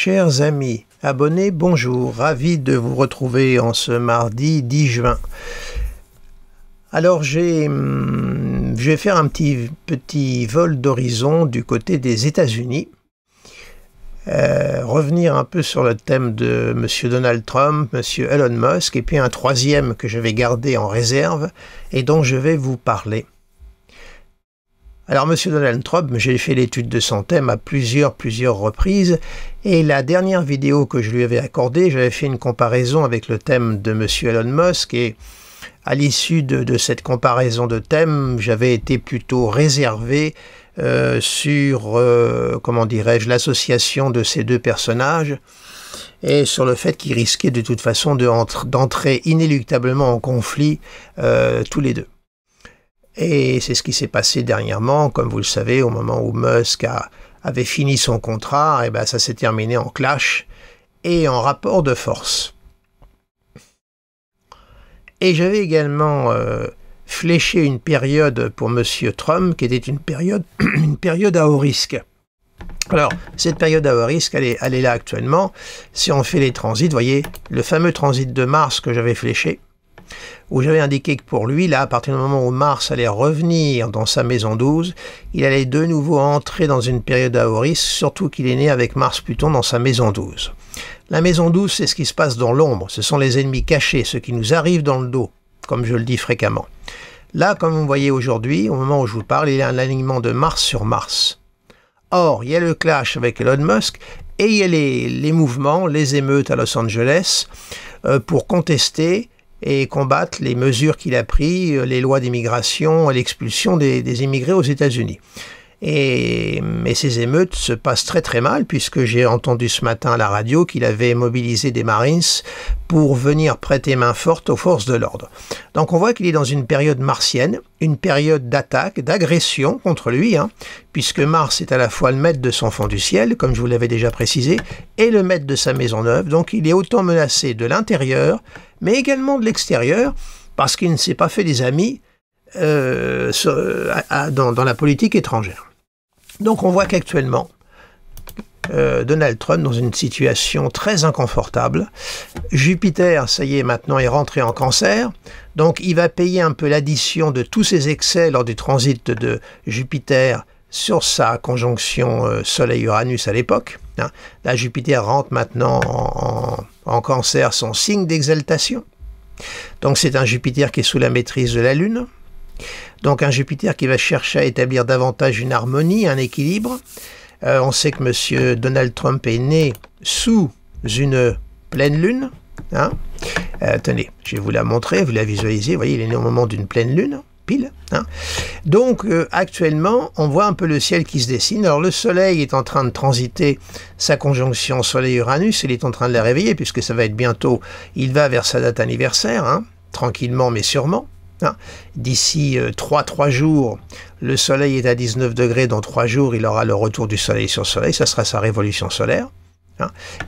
Chers amis, abonnés, bonjour, ravi de vous retrouver en ce mardi 10 juin. Alors je vais faire un petit vol d'horizon du côté des États-Unis, revenir un peu sur le thème de M. Donald Trump, M. Elon Musk, et puis un troisième que je vais garder en réserve et dont je vais vous parler. Alors, M. Donald Trump, j'ai fait l'étude de son thème à plusieurs reprises, et la dernière vidéo que je lui avais accordée, j'avais fait une comparaison avec le thème de M. Elon Musk, et à l'issue de cette comparaison de thème, j'avais été plutôt réservé sur, comment dirais-je, l'association de ces deux personnages, et sur le fait qu'ils risquaient de toute façon d'entrer inéluctablement en conflit tous les deux. Et c'est ce qui s'est passé dernièrement, comme vous le savez, au moment où Musk avait fini son contrat, et ben ça s'est terminé en clash et en rapport de force. Et j'avais également fléché une période pour M. Trump, qui était une période à haut risque. Alors, cette période à haut risque, elle est là actuellement. Si on fait les transits, vous voyez, le fameux transit de Mars que j'avais fléché, où j'avais indiqué que pour lui, là, à partir du moment où Mars allait revenir dans sa maison 12, il allait de nouveau entrer dans une période à haut risque, surtout qu'il est né avec Mars-Pluton dans sa maison 12. La maison 12, c'est ce qui se passe dans l'ombre, ce sont les ennemis cachés, ceux qui nous arrivent dans le dos, comme je le dis fréquemment. Là, comme vous voyez aujourd'hui, au moment où je vous parle, il y a un alignement de Mars sur Mars. Or, il y a le clash avec Elon Musk, et il y a les mouvements, les émeutes à Los Angeles, pour contester et combattre les mesures qu'il a prises, les lois d'immigration, l'expulsion des immigrés aux États-Unis. Mais ces émeutes se passent très mal, puisque j'ai entendu ce matin à la radio qu'il avait mobilisé des Marines pour venir prêter main forte aux forces de l'ordre. Donc on voit qu'il est dans une période martienne, une période d'attaque, d'agression contre lui, puisque Mars est à la fois le maître de son fond du ciel, comme je vous l'avais déjà précisé, et le maître de sa maison neuve. Donc il est autant menacé de l'intérieur, mais également de l'extérieur, parce qu'il ne s'est pas fait des amis dans la politique étrangère. Donc on voit qu'actuellement, Donald Trump dans une situation très inconfortable. Jupiter, ça y est, maintenant est rentré en Cancer, donc il va payer un peu l'addition de tous ses excès lors du transit de Jupiter sur sa conjonction Soleil-Uranus à l'époque. Là, Jupiter rentre maintenant en Cancer, son signe d'exaltation. Donc c'est un Jupiter qui est sous la maîtrise de la Lune. Donc un Jupiter qui va chercher à établir davantage une harmonie, un équilibre. On sait que M. Donald Trump est né sous une pleine lune. Tenez, je vais vous la montrer, vous la visualisez. Vous voyez, il est né au moment d'une pleine lune, pile. Donc actuellement, on voit un peu le ciel qui se dessine. Alors le Soleil est en train de transiter sa conjonction Soleil-Uranus. Il est en train de la réveiller, puisque ça va être bientôt, il va vers sa date anniversaire, tranquillement mais sûrement. D'ici 3 jours, le Soleil est à 19 degrés, dans 3 jours, il aura le retour du Soleil sur Soleil, ça sera sa révolution solaire.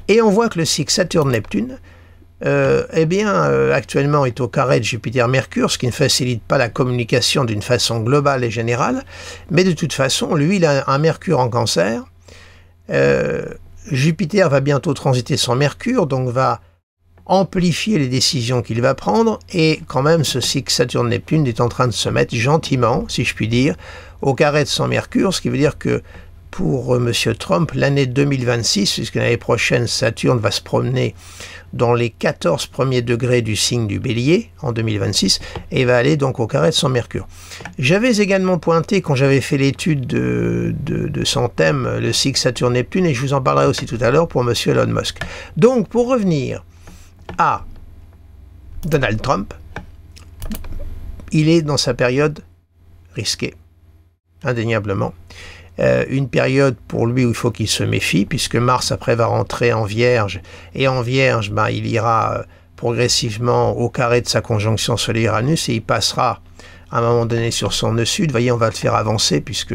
Et on voit que le cycle Saturne-Neptune, actuellement est au carré de Jupiter-Mercure, ce qui ne facilite pas la communication d'une façon globale et générale, mais de toute façon, lui, il a un Mercure en Cancer. Jupiter va bientôt transiter son Mercure, donc va amplifier les décisions qu'il va prendre, et quand même ce cycle Saturne-Neptune est en train de se mettre gentiment, si je puis dire, au carré de son Mercure, ce qui veut dire que pour M. Trump, l'année 2026, puisque l'année prochaine Saturne va se promener dans les 14 premiers degrés du signe du Bélier en 2026, et va aller donc au carré de son Mercure. J'avais également pointé, quand j'avais fait l'étude de son thème, le cycle Saturne-Neptune, et je vous en parlerai aussi tout à l'heure pour M. Elon Musk. Donc pour revenir à Donald Trump, il est dans sa période risquée, indéniablement. Une période pour lui où il faut qu'il se méfie, puisque Mars après va rentrer en Vierge, et en Vierge, il ira progressivement au carré de sa conjonction Soleil-Uranus, et il passera à un moment donné sur son nœud sud. Vous voyez, on va le faire avancer, puisque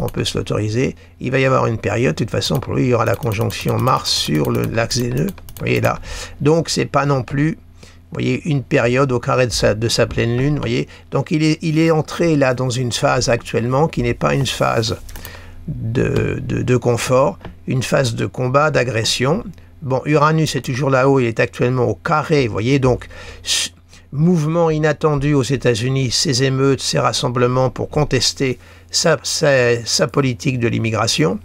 on peut se l'autoriser. Il va y avoir une période, de toute façon, pour lui, il y aura la conjonction Mars sur l'axe des nœuds. Vous voyez là. Donc, c'est pas non plus, vous voyez, une période au carré de sa pleine lune. Vous voyez. Donc, il est entré là dans une phase actuellement qui n'est pas une phase de confort, une phase de combat, d'agression. Bon, Uranus est toujours là-haut, il est actuellement au carré, vous voyez, donc mouvement inattendu aux États-Unis, ces émeutes, ces rassemblements pour contester sa politique de l'immigration.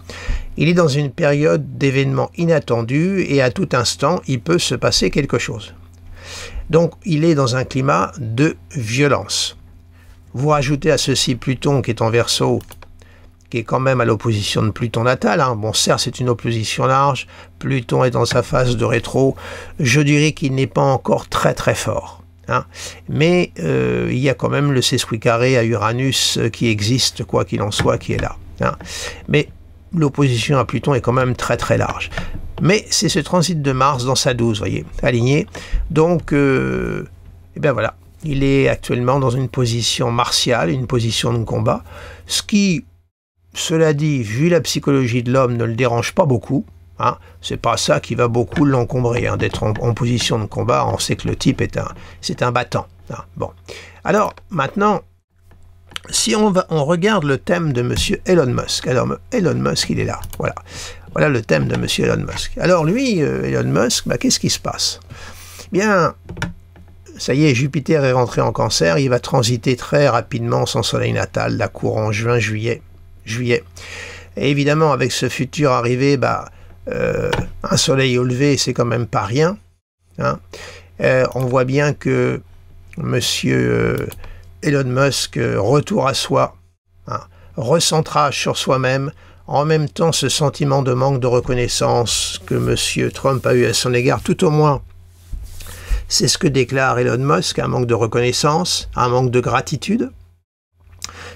Il est dans une période d'événements inattendus et à tout instant, il peut se passer quelque chose. Donc, il est dans un climat de violence. Vous rajoutez à ceci Pluton qui est en Verseau, qui est quand même à l'opposition de Pluton natal. Hein. Bon, certes, c'est une opposition large. Pluton est dans sa phase de rétro. Je dirais qu'il n'est pas encore très très fort. Hein. Mais il y a quand même le sesquicarré carré à Uranus qui existe, quoi qu'il en soit, qui est là. Hein. Mais l'opposition à Pluton est quand même très très large. Mais c'est ce transit de Mars dans sa 12, vous voyez, aligné. Donc, et bien voilà, il est actuellement dans une position martiale, une position de combat, ce qui, cela dit, vu la psychologie de l'homme, ne le dérange pas beaucoup. Hein. C'est pas ça qui va beaucoup l'encombrer, hein, d'être en position de combat. On sait que le type c'est un battant. Hein. Bon, alors maintenant, si on regarde le thème de Monsieur Elon Musk. Alors Elon Musk, il est là. Voilà, voilà le thème de Monsieur Elon Musk. Alors lui, Elon Musk, qu'est-ce qui se passe? Bien, ça y est, Jupiter est rentré en Cancer. Il va transiter très rapidement son soleil natal, la courant juin, juillet. Et évidemment, avec ce futur arrivé, un soleil au lever, c'est quand même pas rien. Hein. On voit bien que Monsieur Elon Musk, retour à soi, hein, recentrage sur soi-même, en même temps ce sentiment de manque de reconnaissance que Monsieur Trump a eu à son égard, tout au moins, c'est ce que déclare Elon Musk, un manque de reconnaissance, un manque de gratitude,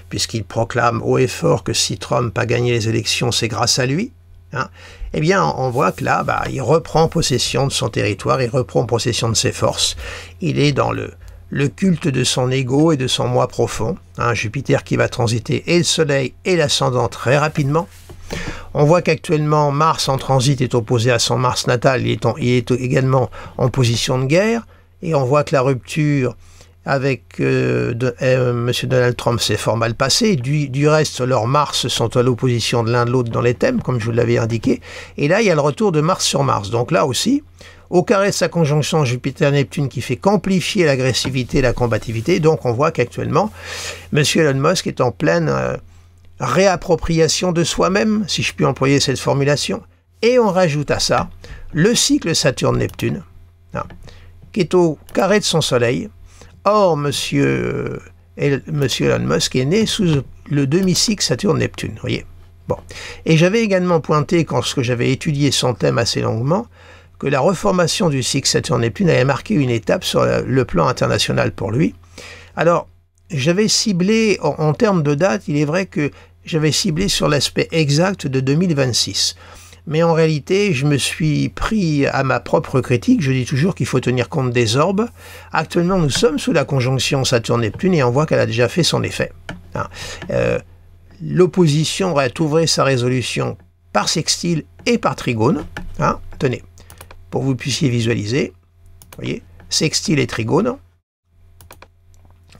puisqu'il proclame haut et fort que si Trump a gagné les élections, c'est grâce à lui. Hein. Eh bien, on voit que là, il reprend possession de son territoire, il reprend possession de ses forces. Il est dans le culte de son ego et de son moi profond. Hein, Jupiter qui va transiter et le Soleil et l'ascendant très rapidement. On voit qu'actuellement, Mars en transit est opposé à son Mars natal, il est également en position de guerre, et on voit que la rupture avec M. Donald Trump s'est fort mal passée. Du reste, leurs Mars sont à l'opposition de l'un de l'autre dans les thèmes, comme je vous l'avais indiqué. Et là, il y a le retour de Mars sur Mars. Donc là aussi, au carré de sa conjonction Jupiter-Neptune qui fait qu'amplifier l'agressivité et la combativité. Donc on voit qu'actuellement, M. Elon Musk est en pleine réappropriation de soi-même, si je puis employer cette formulation. Et on rajoute à ça le cycle Saturne-Neptune, hein, qui est au carré de son Soleil. Or, Monsieur Elon Musk est né sous le demi-cycle Saturne-Neptune, vous voyez. Bon. Et j'avais également pointé, lorsque j'avais étudié son thème assez longuement, que la reformation du cycle Saturne-Neptune avait marqué une étape sur le plan international pour lui. Alors, j'avais ciblé, en termes de date, il est vrai que j'avais ciblé sur l'aspect exact de 2026. Mais en réalité, je me suis pris à ma propre critique. Je dis toujours qu'il faut tenir compte des orbes. Actuellement, nous sommes sous la conjonction Saturne-Neptune et on voit qu'elle a déjà fait son effet. Hein. L'opposition va ouvrir sa résolution par sextile et par trigone. Hein. Tenez, pour que vous puissiez visualiser. Vous voyez, sextile et trigone.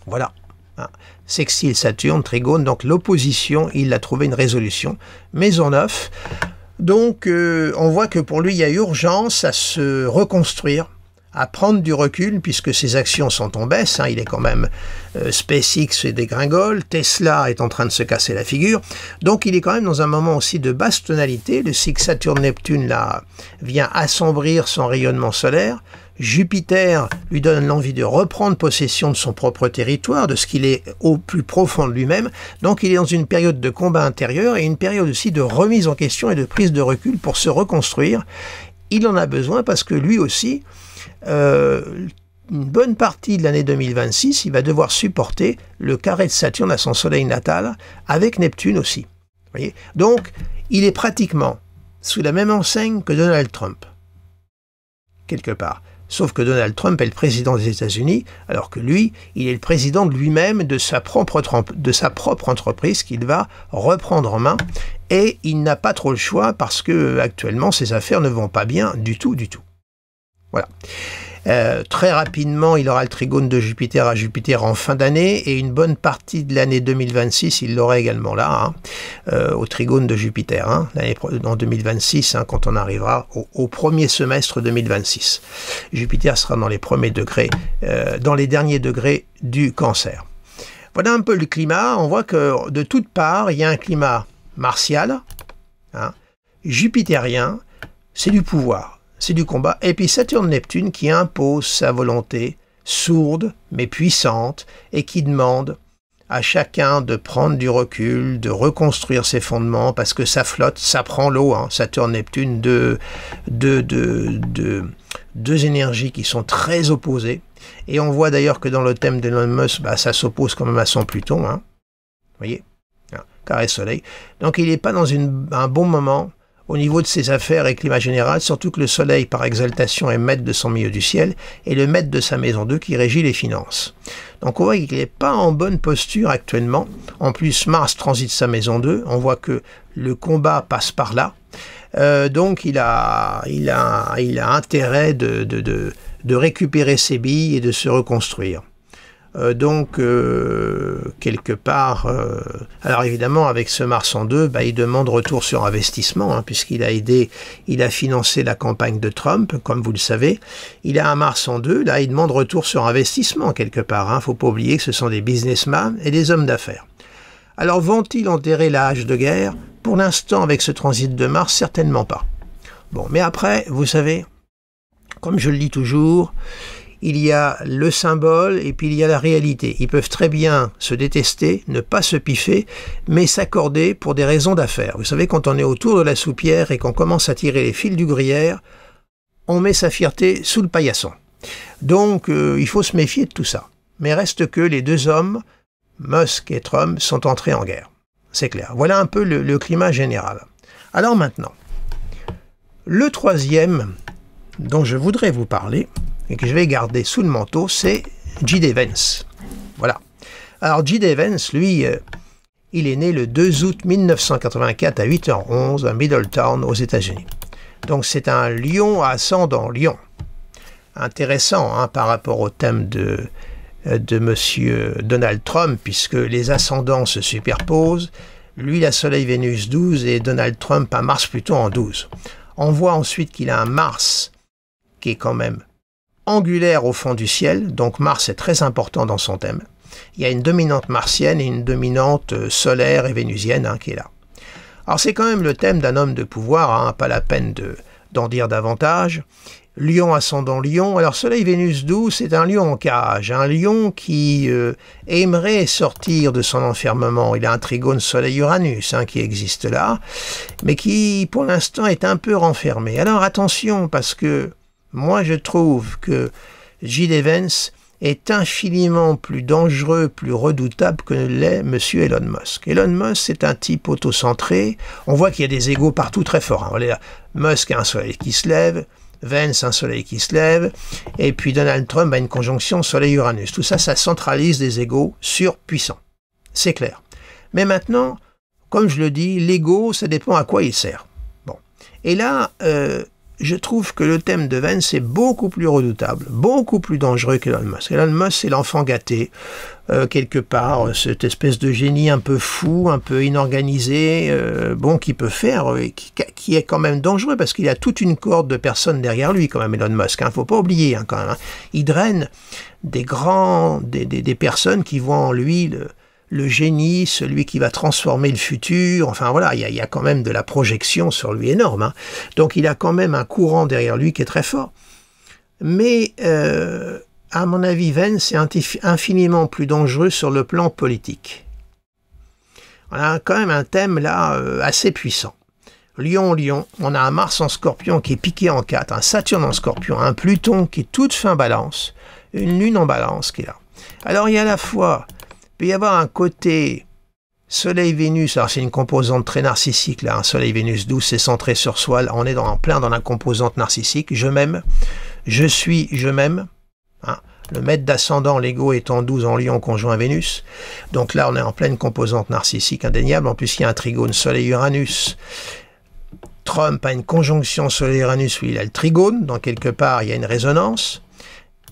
Voilà. Hein. Sextile, Saturne, trigone. Donc l'opposition, il a trouvé une résolution. Maison 9. Donc, on voit que pour lui, il y a urgence à se reconstruire, à prendre du recul, puisque ses actions sont en baisse. Hein, il est quand même SpaceX et dégringole, Tesla est en train de se casser la figure. Donc, il est quand même dans un moment aussi de basse tonalité. Le cycle Saturne-Neptune, là, vient assombrir son rayonnement solaire. Jupiter lui donne l'envie de reprendre possession de son propre territoire, de ce qu'il est au plus profond de lui-même. Donc il est dans une période de combat intérieur et une période aussi de remise en question et de prise de recul pour se reconstruire. Il en a besoin parce que lui aussi, une bonne partie de l'année 2026, il va devoir supporter le carré de Saturne à son soleil natal, avec Neptune aussi. Vous voyez ? Donc il est pratiquement sous la même enseigne que Donald Trump, quelque part. Sauf que Donald Trump est le président des États-Unis, alors que lui, il est le président de lui-même, de sa propre entreprise qu'il va reprendre en main. Et il n'a pas trop le choix parce que actuellement ses affaires ne vont pas bien du tout, du tout. Voilà. Très rapidement, il aura le trigone de Jupiter à Jupiter en fin d'année, et une bonne partie de l'année 2026, il l'aura également là, au trigone de Jupiter, en 2026, quand on arrivera au premier semestre 2026. Jupiter sera dans les premiers degrés, dans les derniers degrés du Cancer. Voilà un peu le climat. On voit que de toutes parts, il y a un climat martial, jupitérien, c'est du pouvoir, c'est du combat. Et puis Saturne-Neptune qui impose sa volonté sourde mais puissante et qui demande à chacun de prendre du recul, de reconstruire ses fondements parce que ça flotte, ça prend l'eau. Saturne-Neptune, deux énergies qui sont très opposées. Et on voit d'ailleurs que dans le thème d'Elon Musk, ça s'oppose quand même à son Pluton. Vous voyez, carré soleil. Donc il n'est pas dans un bon moment au niveau de ses affaires et climat général, surtout que le soleil, par exaltation, est maître de son milieu du ciel et le maître de sa maison 2 qui régit les finances. Donc on voit qu'il n'est pas en bonne posture actuellement. En plus, Mars transite sa maison 2. On voit que le combat passe par là. Donc il a intérêt de récupérer ses billes et de se reconstruire. Quelque part, alors évidemment avec ce Mars en 2, il demande retour sur investissement, puisqu'il a financé la campagne de Trump, comme vous le savez. Il a un Mars en 2, là il demande retour sur investissement quelque part. Faut pas oublier que ce sont des businessmen et des hommes d'affaires. Alors vont-ils enterrer la hache de guerre? Pour l'instant, avec ce transit de Mars, certainement pas. Bon, mais après, vous savez, comme je le dis toujours, il y a le symbole et puis il y a la réalité. Ils peuvent très bien se détester, ne pas se piffer, mais s'accorder pour des raisons d'affaires. Vous savez, quand on est autour de la soupière et qu'on commence à tirer les fils du gruyère, on met sa fierté sous le paillasson. Donc, il faut se méfier de tout ça. Mais reste que les deux hommes, Musk et Trump, sont entrés en guerre. C'est clair. Voilà un peu le climat général. Alors maintenant, le troisième dont je voudrais vous parler, et que je vais garder sous le manteau, c'est J.D. Vance. Voilà. Alors J.D. Vance, lui, il est né le 2 août 1984 à 8h11 à Middletown, aux États-Unis. Donc c'est un lion à ascendant lion. Intéressant par rapport au thème de monsieur Donald Trump, puisque les ascendants se superposent. Lui, il a Soleil-Vénus 12 et Donald Trump a Mars-Pluton en 12. On voit ensuite qu'il a un Mars qui est quand même angulaire au fond du ciel, donc Mars est très important dans son thème. Il y a une dominante martienne et une dominante solaire et vénusienne qui est là. Alors c'est quand même le thème d'un homme de pouvoir, pas la peine d'en dire davantage. Lion ascendant Lion, alors Soleil-Vénus 12, c'est un lion en cage, un lion qui aimerait sortir de son enfermement. Il a un trigone Soleil-Uranus qui existe là, mais qui pour l'instant est un peu renfermé. Alors attention, parce que moi, je trouve que J.D. Vance est infiniment plus dangereux, plus redoutable que l'est M. Elon Musk. Elon Musk, c'est un type autocentré. On voit qu'il y a des égos partout très forts. Musk a un soleil qui se lève, Vance un soleil qui se lève, et puis Donald Trump a une conjonction Soleil-Uranus. Tout ça, ça centralise des égos surpuissants. C'est clair. Mais maintenant, comme je le dis, l'ego, ça dépend à quoi il sert. Bon. Et là, je trouve que le thème de Vance est beaucoup plus redoutable, beaucoup plus dangereux qu'Elon Musk. Elon Musk, c'est l'enfant gâté, quelque part, cette espèce de génie un peu fou, un peu inorganisé, qui peut faire, qui est quand même dangereux, parce qu'il a toute une corde de personnes derrière lui, quand même, Elon Musk. Faut pas oublier, quand même. Il draine des personnes qui voient en lui le génie, celui qui va transformer le futur. Enfin voilà, il y a quand même de la projection sur lui énorme. Donc il a quand même un courant derrière lui qui est très fort. Mais à mon avis, Vance est infiniment plus dangereux sur le plan politique. On a quand même un thème là assez puissant. Lion, on a un Mars en Scorpion qui est piqué en 4, un Saturne en Scorpion, un Pluton qui est toute fin balance, une Lune en balance qui est là. Alors il y a à la fois, il peut y avoir un côté Soleil-Vénus, alors c'est une composante très narcissique là, Soleil-Vénus 12, c'est centré sur soi, on est en plein dans la composante narcissique, je m'aime, je suis, je m'aime, le maître d'ascendant, l'ego est en 12 en Lion conjoint Vénus, donc là on est en pleine composante narcissique indéniable, en plus il y a un trigone Soleil-Uranus. Trump a une conjonction Soleil-Uranus où il a le trigone, donc quelque part il y a une résonance.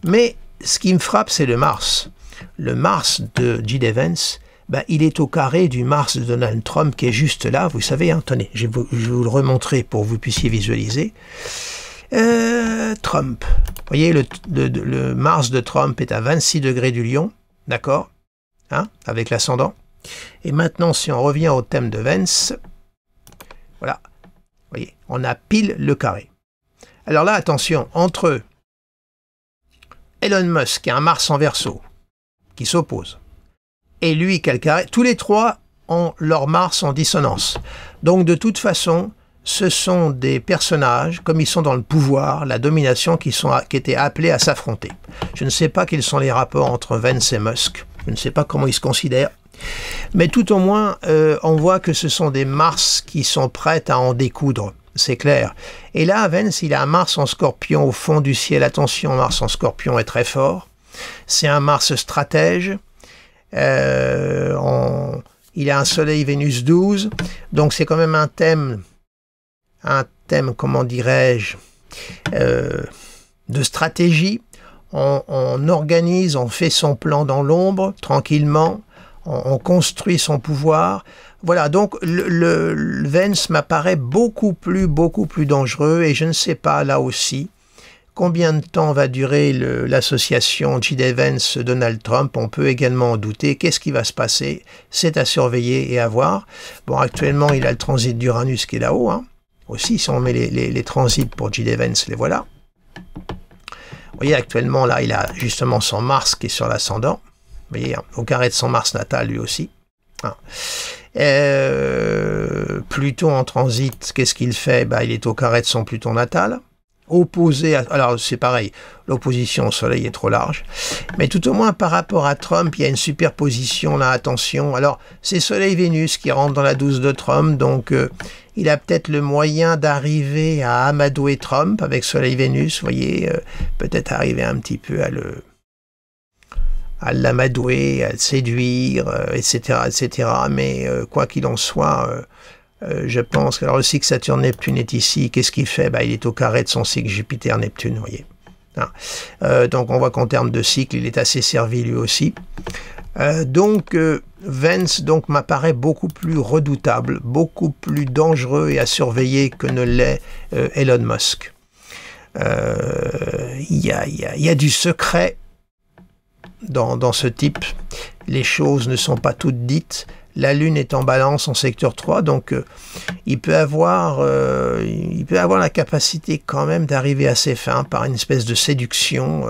Mais ce qui me frappe, c'est le Mars. Le Mars de J.D. Vance, ben, il est au carré du Mars de Donald Trump qui est juste là. Vous savez, hein, tenez, je vais vous le remontrer pour que vous puissiez visualiser. Trump. Vous voyez, le Mars de Trump est à 26 degrés du Lion, d'accord, hein, avec l'ascendant. Et maintenant, si on revient au thème de Vance, voilà, vous voyez, on a pile le carré. Alors là, attention, entre Elon Musk, qui a un Mars en Verseau, qui s'oppose, et lui, qui a le carré, tous les trois ont leur Mars en dissonance. Donc, de toute façon, ce sont des personnages, comme ils sont dans le pouvoir, la domination, qui étaient appelés à s'affronter. Je ne sais pas quels sont les rapports entre Vance et Musk. Je ne sais pas comment ils se considèrent. Mais tout au moins, on voit que ce sont des Mars qui sont prêtes à en découdre. C'est clair. Et là, Vance, il a un Mars en Scorpion au fond du ciel. Attention, Mars en Scorpion est très fort. C'est un Mars stratège. Il a un Soleil Vénus 12. Donc c'est quand même un thème, comment dirais-je, de stratégie. On organise, on fait son plan dans l'ombre, tranquillement. On construit son pouvoir. Voilà, donc le Vance m'apparaît beaucoup plus dangereux et je ne sais pas, là aussi, combien de temps va durer l'association J.D. Vance-Donald Trump. On peut également en douter. Qu'est-ce qui va se passer? C'est à surveiller et à voir. Bon, actuellement, il a le transit d'Uranus qui est là-haut, hein. Aussi, si on met les transits pour J.D. Vance, les voilà. Vous voyez, actuellement, là, il a justement son Mars qui est sur l'ascendant. Vous voyez, au carré de son Mars natal, lui aussi. Pluton en transit, qu'est-ce qu'il fait? Ben, il est au carré de son Pluton natal. Opposé à... Alors, c'est pareil, l'opposition au Soleil est trop large. Mais tout au moins, par rapport à Trump, il y a une superposition, là, attention. Alors, c'est Soleil-Vénus qui rentre dans la 12 de Trump, donc il a peut-être le moyen d'arriver à amadouer Trump avec Soleil-Vénus, vous voyez, peut-être arriver un petit peu à l'amadouer, à le séduire, etc., etc. Mais quoi qu'il en soit... je pense que alors le cycle Saturne-Neptune est ici. Qu'est-ce qu'il fait? Il est au carré de son cycle Jupiter-Neptune, vous voyez. Donc on voit qu'en termes de cycle, il est assez servi lui aussi. Vance m'apparaît beaucoup plus redoutable, beaucoup plus dangereux et à surveiller que ne l'est Elon Musk. Il y a du secret dans ce type. Les choses ne sont pas toutes dites. La Lune est en balance en secteur 3, donc il peut avoir la capacité quand même d'arriver à ses fins par une espèce de séduction,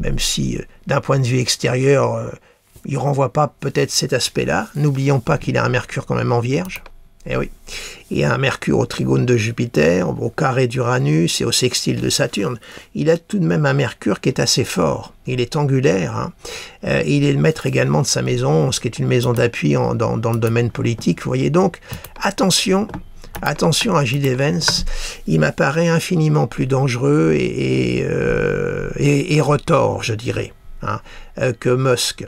même si d'un point de vue extérieur, il ne renvoie pas peut-être cet aspect-là. N'oublions pas qu'il a un Mercure quand même en Vierge. Eh oui, il y a un Mercure au trigone de Jupiter, au carré d'Uranus et au sextile de Saturne. Il a tout de même un Mercure qui est assez fort. Il est angulaire. Hein. Il est le maître également de sa maison, ce qui est une maison d'appui dans le domaine politique. Vous voyez donc, attention à J.D. Vance. Il m'apparaît infiniment plus dangereux et retors, je dirais, hein, que Musk.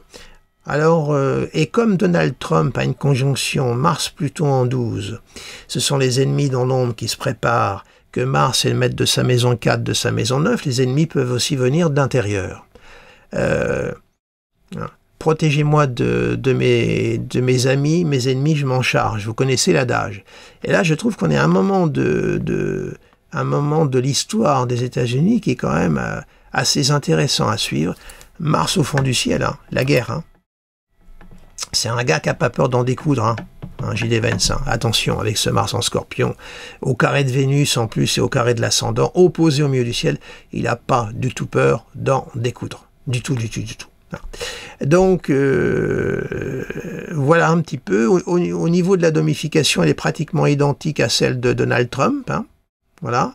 Alors, et comme Donald Trump a une conjonction Mars-Pluton en 12, ce sont les ennemis dans l'ombre qui se préparent, que Mars est le maître de sa maison 4, de sa maison 9, les ennemis peuvent aussi venir d'intérieur. Protégez-moi de mes amis, mes ennemis, je m'en charge. Vous connaissez l'adage. Et là, je trouve qu'on est à un moment de l'histoire des États-Unis qui est quand même assez intéressant à suivre. Mars au fond du ciel, hein, la guerre, hein. C'est un gars qui n'a pas peur d'en découdre, hein, J.D. Vance. Hein. Attention, avec ce Mars en Scorpion, au carré de Vénus en plus et au carré de l'ascendant, opposé au milieu du ciel, il n'a pas du tout peur d'en découdre. Du tout. Donc, voilà un petit peu. Au niveau de la domification, elle est pratiquement identique à celle de Donald Trump. Hein. Voilà.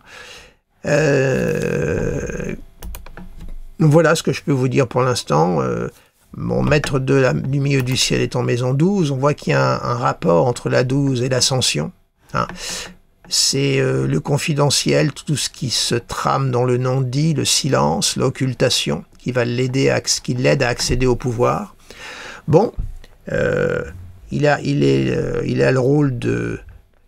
Voilà ce que je peux vous dire pour l'instant. Mon maître du milieu du ciel est en maison 12. On voit qu'il y a un rapport entre la 12 et l'ascension. Hein. C'est le confidentiel, tout ce qui se trame dans le non-dit, le silence, l'occultation, qui l'aide à accéder au pouvoir. Bon, il a le rôle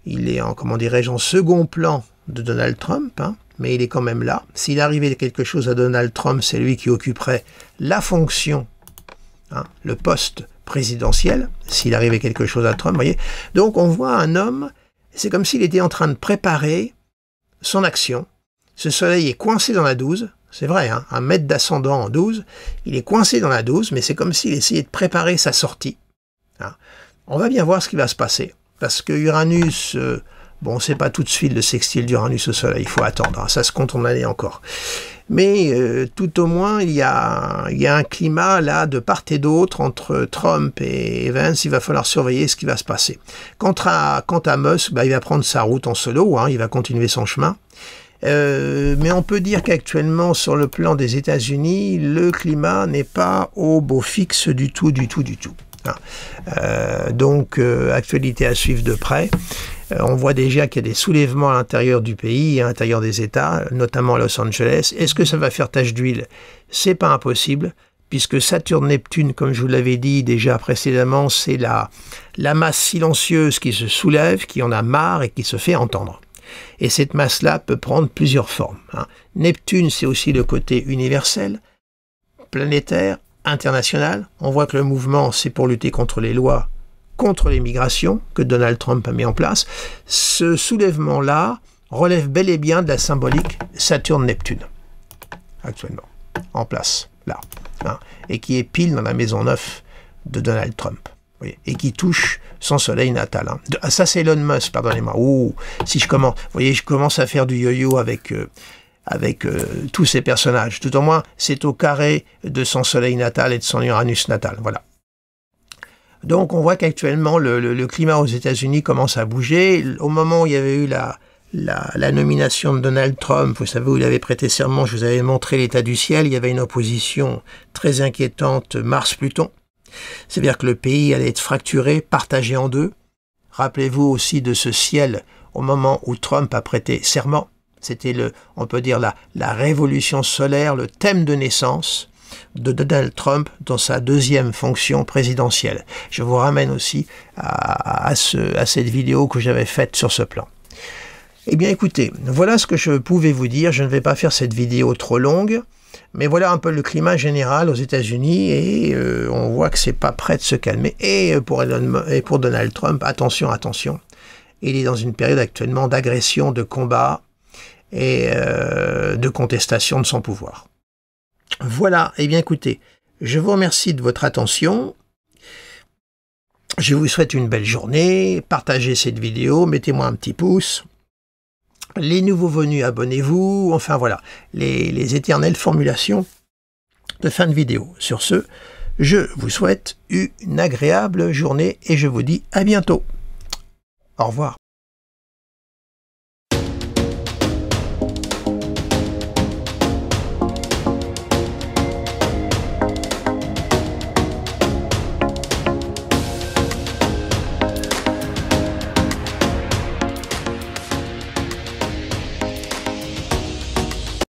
il est en second plan de Donald Trump, hein, mais il est quand même là. S'il arrivait quelque chose à Donald Trump, c'est lui qui occuperait la fonction, hein, le poste présidentiel, s'il arrivait quelque chose à Trump, vous voyez. Donc on voit un homme, c'est comme s'il était en train de préparer son action. Ce soleil est coincé dans la 12, c'est vrai, hein, 1 mètre d'ascendant en 12, il est coincé dans la 12, mais c'est comme s'il essayait de préparer sa sortie. Hein. On va bien voir ce qui va se passer, parce que Uranus, bon, c'est pas tout de suite le sextile d'Uranus au soleil, il faut attendre, hein, ça se compte en années encore. Mais tout au moins, il y a un climat là de part et d'autre entre Trump et Vance. Il va falloir surveiller ce qui va se passer. Quant à Musk, bah, il va prendre sa route en solo, hein, il va continuer son chemin. Mais on peut dire qu'actuellement, sur le plan des États-Unis, le climat n'est pas au beau fixe du tout. Donc, actualité à suivre de près. On voit déjà qu'il y a des soulèvements à l'intérieur du pays, à l'intérieur des États, notamment à Los Angeles. Est-ce que ça va faire tache d'huile? C'est pas impossible, puisque Saturne-Neptune, comme je vous l'avais dit déjà précédemment, c'est la masse silencieuse qui se soulève, qui en a marre et qui se fait entendre. Et cette masse-là peut prendre plusieurs formes. Hein. Neptune, c'est aussi le côté universel, planétaire, international. On voit que le mouvement, c'est pour lutter contre les lois, contre les migrations que Donald Trump a mis en place. Ce soulèvement-là relève bel et bien de la symbolique Saturne-Neptune, actuellement, en place, là, hein, et qui est pile dans la maison 9 de Donald Trump, voyez, et qui touche son soleil natal. Hein. Ça, c'est Elon Musk, pardonnez-moi. Oh, si je commence, vous voyez, je commence à faire du yo-yo avec tous ces personnages. Tout au moins, c'est au carré de son soleil natal et de son Uranus natal, voilà. Donc on voit qu'actuellement le climat aux États-Unis commence à bouger. Au moment où il y avait eu la nomination de Donald Trump, vous savez, où il avait prêté serment, je vous avais montré l'état du ciel, il y avait une opposition très inquiétante Mars-Pluton. C'est-à-dire que le pays allait être fracturé, partagé en deux. Rappelez-vous aussi de ce ciel au moment où Trump a prêté serment. C'était on peut dire la révolution solaire, le thème de naissance de Donald Trump dans sa deuxième fonction présidentielle. Je vous ramène aussi à cette vidéo que j'avais faite sur ce plan. Eh bien écoutez, voilà ce que je pouvais vous dire. Je ne vais pas faire cette vidéo trop longue, mais voilà un peu le climat général aux États-Unis et on voit que c'est pas prêt de se calmer. Et pour Donald Trump, attention, il est dans une période actuellement d'agression, de combat et de contestation de son pouvoir. Voilà, eh bien écoutez, je vous remercie de votre attention. Je vous souhaite une belle journée. Partagez cette vidéo, mettez-moi un petit pouce. Les nouveaux venus, abonnez-vous. Enfin voilà, les éternelles formulations de fin de vidéo. Sur ce, je vous souhaite une agréable journée et je vous dis à bientôt. Au revoir.